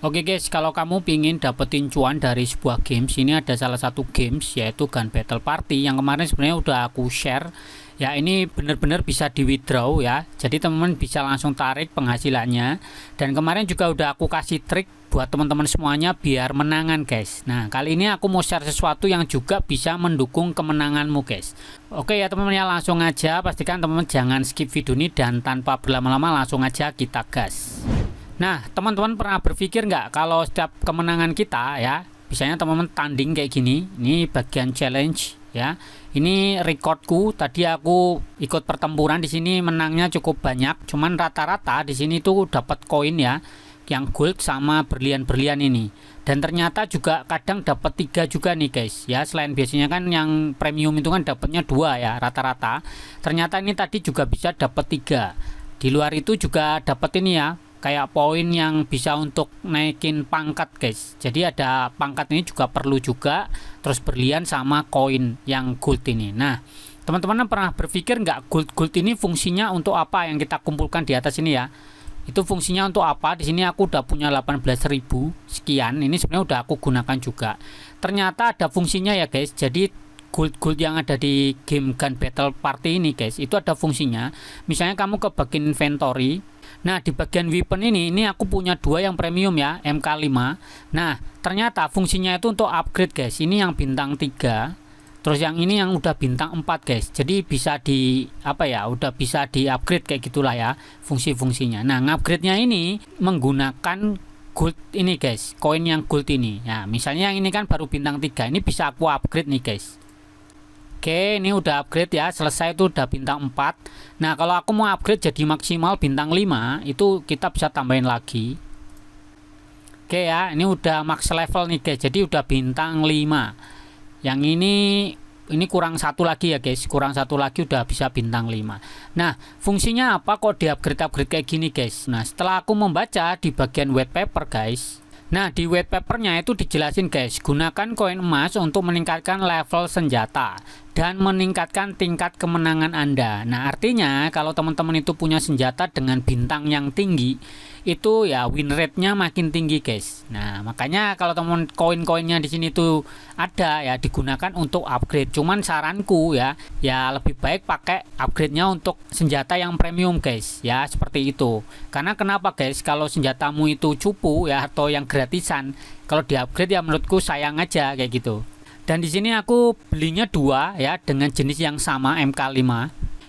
Oke guys, kalau kamu pingin dapetin cuan dari sebuah games, ini ada salah satu games yaitu Gun Battle Party yang kemarin sebenarnya udah aku share. Ya, ini bener-bener bisa di withdraw ya. Jadi teman-teman bisa langsung tarik penghasilannya. Dan kemarin juga udah aku kasih trik buat teman-teman semuanya biar menangan guys. Nah, kali ini aku mau share sesuatu yang juga bisa mendukung kemenanganmu guys. Oke ya teman-teman, ya langsung aja, pastikan teman-teman jangan skip video ini dan tanpa berlama-lama langsung aja kita gas. Nah, teman-teman pernah berpikir nggak kalau setiap kemenangan kita ya, misalnya teman-teman tanding kayak gini, ini bagian challenge ya. Ini recordku, tadi aku ikut pertempuran di sini menangnya cukup banyak, cuman rata-rata di sini tuh dapat koin ya, yang gold sama berlian-berlian ini. Dan ternyata juga kadang dapat 3 juga nih guys ya, selain biasanya kan yang premium itu kan dapatnya 2 ya rata-rata. Ternyata ini tadi juga bisa dapat 3. Di luar itu juga dapat ini ya, kayak poin yang bisa untuk naikin pangkat guys. Jadi ada pangkat ini juga perlu juga, terus berlian sama koin yang gold ini. Nah, teman-teman pernah berpikir nggak gold ini fungsinya untuk apa yang kita kumpulkan di atas ini ya? Itu fungsinya untuk apa? Di sini aku udah punya 18.000 sekian. Ini sebenarnya udah aku gunakan juga. Ternyata ada fungsinya ya guys. Jadi gold yang ada di game Gun Battle Party ini guys, itu ada fungsinya. Misalnya kamu ke bagian inventory. Nah, di bagian weapon ini aku punya 2 yang premium ya, MK5. Nah, ternyata fungsinya itu untuk upgrade guys. Ini yang bintang 3. Terus yang ini yang udah bintang 4 guys. Jadi bisa di udah bisa di upgrade kayak gitulah ya fungsi-fungsinya. Nah, ngupgrade-nya ini menggunakan gold ini guys, koin yang gold ini. Nah, misalnya yang ini kan baru bintang 3. Ini bisa aku upgrade nih guys. Oke, ini udah upgrade ya, selesai itu udah bintang 4. Nah, kalau aku mau upgrade jadi maksimal bintang 5, itu kita bisa tambahin lagi. Oke ya, ini udah max level nih guys, jadi udah bintang 5. Yang ini kurang 1 lagi ya guys, kurang 1 lagi udah bisa bintang 5. Nah, fungsinya apa kok di upgrade kayak gini guys? Nah, setelah aku membaca di bagian white paper guys, nah, di white papernya itu dijelasin guys, gunakan koin emas untuk meningkatkan level senjata dan meningkatkan tingkat kemenangan Anda. Nah, artinya kalau teman-teman itu punya senjata dengan bintang yang tinggi, itu ya win rate-nya makin tinggi guys. Nah, makanya kalau teman koin-koinnya di sini tuh ada ya, digunakan untuk upgrade. Cuman saranku ya lebih baik pakai upgrade-nya untuk senjata yang premium guys ya, seperti itu. Karena kenapa guys? Kalau senjatamu itu cupu ya atau yang gratisan, kalau di-upgrade ya menurutku sayang aja kayak gitu. Dan di sini aku belinya 2 ya dengan jenis yang sama MK5.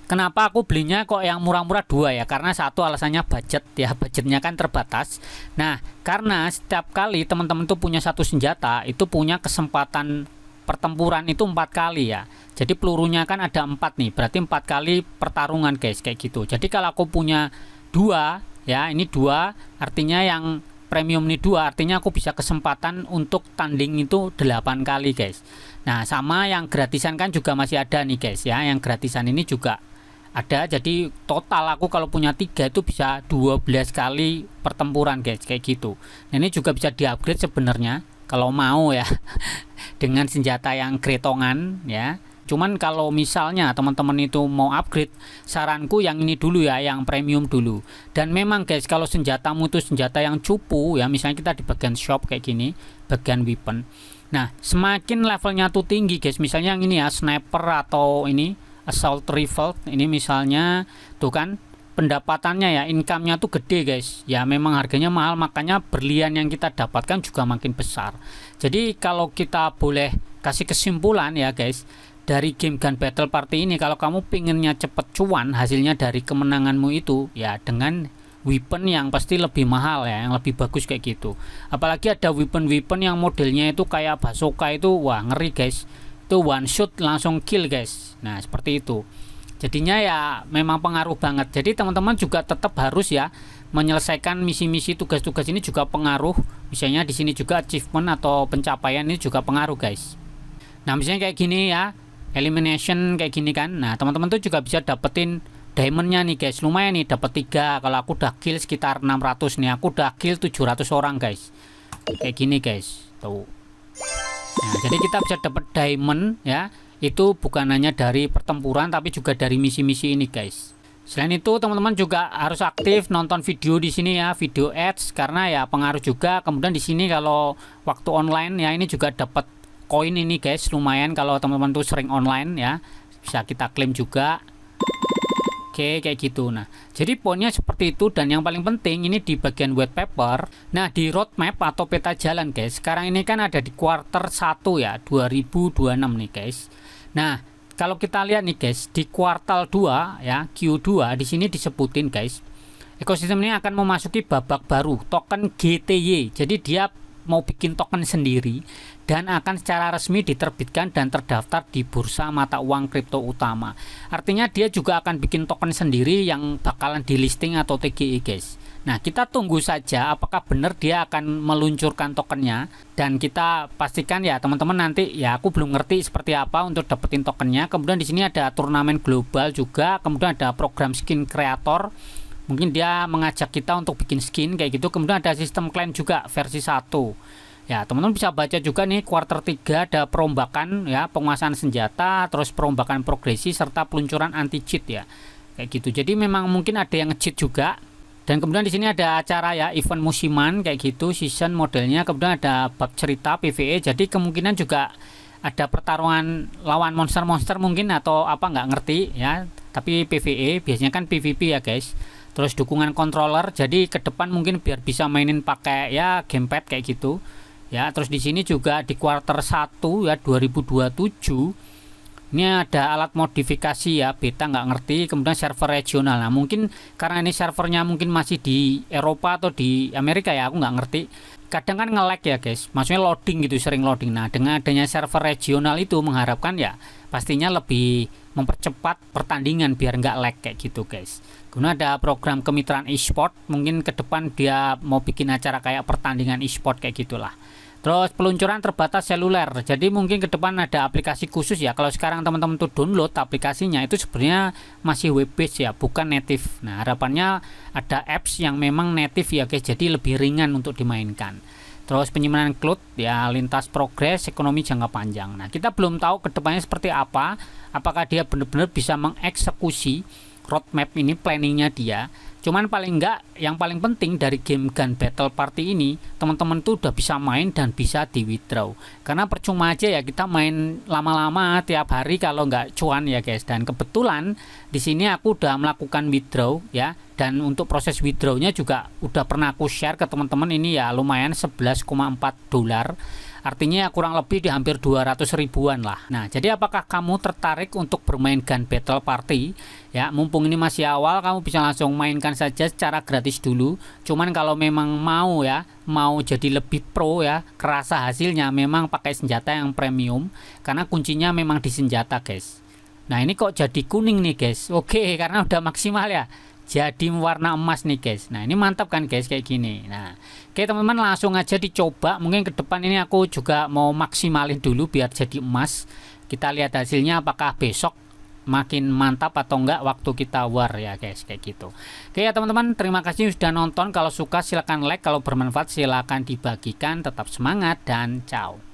Kenapa aku belinya kok yang murah-murah 2 ya? Karena satu alasannya budget ya, budgetnya kan terbatas. Nah, karena setiap kali teman-teman tuh punya satu senjata, itu punya kesempatan pertempuran itu 4 kali ya. Jadi pelurunya kan ada 4 nih, berarti 4 kali pertarungan guys kayak gitu. Jadi kalau aku punya 2 ya, ini 2 artinya yang premium ini 2 artinya aku bisa kesempatan untuk tanding itu 8 kali guys. Nah, sama yang gratisan kan juga masih ada nih guys ya, yang gratisan ini juga ada. Jadi total aku kalau punya 3 itu bisa 12 kali pertempuran guys kayak gitu. Nah, ini juga bisa di-upgrade sebenarnya kalau mau ya dengan senjata yang kretongan ya. Cuman kalau misalnya teman-teman itu mau upgrade, saranku yang ini dulu ya, yang premium dulu. Dan memang guys, kalau senjatamu itu senjata yang cupu ya, misalnya kita di bagian shop kayak gini, bagian weapon. Nah, semakin levelnya tuh tinggi guys, misalnya yang ini ya, sniper atau ini assault rifle, ini misalnya tuh kan pendapatannya ya, income-nya tuh gede guys. Ya memang harganya mahal, makanya berlian yang kita dapatkan juga makin besar. Jadi kalau kita boleh kasih kesimpulan ya guys, dari game Gun Battle Party ini, kalau kamu pinginnya cepet cuan hasilnya dari kemenanganmu itu ya dengan weapon yang pasti lebih mahal ya, yang lebih bagus kayak gitu. Apalagi ada weapon yang modelnya itu kayak bazooka itu, wah ngeri guys. Itu one shot langsung kill guys. Nah, seperti itu. Jadinya ya memang pengaruh banget. Jadi teman-teman juga tetap harus ya menyelesaikan misi-misi, tugas-tugas ini juga pengaruh. Misalnya di sini juga achievement atau pencapaian ini juga pengaruh guys. Nah, misalnya kayak gini ya, elimination kayak gini kan. Nah, teman-teman tuh juga bisa dapetin diamondnya nih guys. Lumayan nih, dapat 3. Kalau aku udah kill sekitar 600 nih, aku udah kill 700 orang guys. Kayak gini guys. Tuh. Nah, jadi kita bisa dapat diamond ya. Itu bukan hanya dari pertempuran tapi juga dari misi-misi ini guys. Selain itu teman-teman juga harus aktif nonton video di sini ya, video ads, karena ya pengaruh juga. Kemudian di sini kalau waktu online ya ini juga dapat koin ini guys, lumayan kalau teman-teman tuh sering online ya, bisa kita klaim juga. Oke, kayak gitu. Nah, jadi poinnya seperti itu, dan yang paling penting ini di bagian white paper. Nah, di roadmap atau peta jalan guys, sekarang ini kan ada di kuartal 1 ya, 2026 nih guys. Nah, kalau kita lihat nih guys, di kuartal 2 ya, Q2 di sini disebutin guys, ekosistem ini akan memasuki babak baru, token GTY. Jadi dia mau bikin token sendiri dan akan secara resmi diterbitkan dan terdaftar di bursa mata uang kripto utama. Artinya dia juga akan bikin token sendiri yang bakalan di listing atau TGI guys. Nah, kita tunggu saja apakah benar dia akan meluncurkan tokennya, dan kita pastikan ya teman-teman nanti ya, aku belum ngerti seperti apa untuk dapetin tokennya. Kemudian di sini ada turnamen global juga, kemudian ada program skin kreator. Mungkin dia mengajak kita untuk bikin skin kayak gitu. Kemudian ada sistem klaim juga versi 1. Ya, teman-teman bisa baca juga nih kuartal 3 ada perombakan ya, penguasaan senjata, terus perombakan progresi serta peluncuran anti cheat ya. Kayak gitu. Jadi memang mungkin ada yang nge-cheat juga. Dan kemudian di sini ada acara ya, event musiman kayak gitu, season modelnya. Kemudian ada bab cerita PvE. Jadi kemungkinan juga ada pertarungan lawan monster-monster mungkin atau apa, nggak ngerti ya. Tapi PvE biasanya kan PvP ya guys. Terus dukungan controller. Jadi ke depan mungkin biar bisa mainin pakai ya gamepad kayak gitu. Ya, terus di sini juga di kuartal 1 ya 2027. Ini ada alat modifikasi ya, beta nggak ngerti. Kemudian server regional. Nah, mungkin karena ini servernya mungkin masih di Eropa atau di Amerika ya, aku nggak ngerti. Kadang kan nge-lag ya guys, maksudnya loading gitu, sering loading. Nah, dengan adanya server regional itu mengharapkan ya pastinya lebih mempercepat pertandingan biar nggak lag kayak gitu guys. Kemudian ada program kemitraan e-sport, mungkin ke depan dia mau bikin acara kayak pertandingan e-sport kayak gitulah. Terus peluncuran terbatas seluler. Jadi mungkin ke depan ada aplikasi khusus ya. Kalau sekarang teman-teman tuh download aplikasinya itu sebenarnya masih web based ya, bukan native. Nah, harapannya ada apps yang memang native ya guys. Jadi lebih ringan untuk dimainkan. Terus penyimpanan cloud ya, lintas progres ekonomi jangka panjang. Nah, kita belum tahu ke depannya seperti apa. Apakah dia benar-benar bisa mengeksekusi roadmap ini, planningnya dia. Cuman paling enggak, yang paling penting dari game Gun Battle Party ini, teman-teman tuh udah bisa main dan bisa di withdraw. Karena percuma aja ya kita main lama-lama tiap hari kalau nggak cuan ya guys. Dan kebetulan di sini aku udah melakukan withdraw ya, dan untuk proses withdrawnya juga udah pernah aku share ke teman-teman. Ini ya lumayan 11,4 dolar. Artinya kurang lebih di hampir 200 ribuan lah. Nah, jadi apakah kamu tertarik untuk bermain Gun Battle Party? Ya, mumpung ini masih awal, kamu bisa langsung mainkan saja secara gratis dulu. Cuman kalau memang mau ya, mau jadi lebih pro ya, kerasa hasilnya memang pakai senjata yang premium. Karena kuncinya memang di senjata guys. Nah, ini kok jadi kuning nih guys. Oke, karena udah maksimal ya. Jadi warna emas nih guys. Nah, ini mantap kan guys kayak gini. Nah, oke teman-teman, langsung aja dicoba. Mungkin ke depan ini aku juga mau maksimalin dulu biar jadi emas. Kita lihat hasilnya apakah besok makin mantap atau enggak waktu kita war ya guys, kayak gitu. Oke ya teman-teman, terima kasih sudah nonton. Kalau suka silahkan like, kalau bermanfaat silahkan dibagikan. Tetap semangat dan ciao.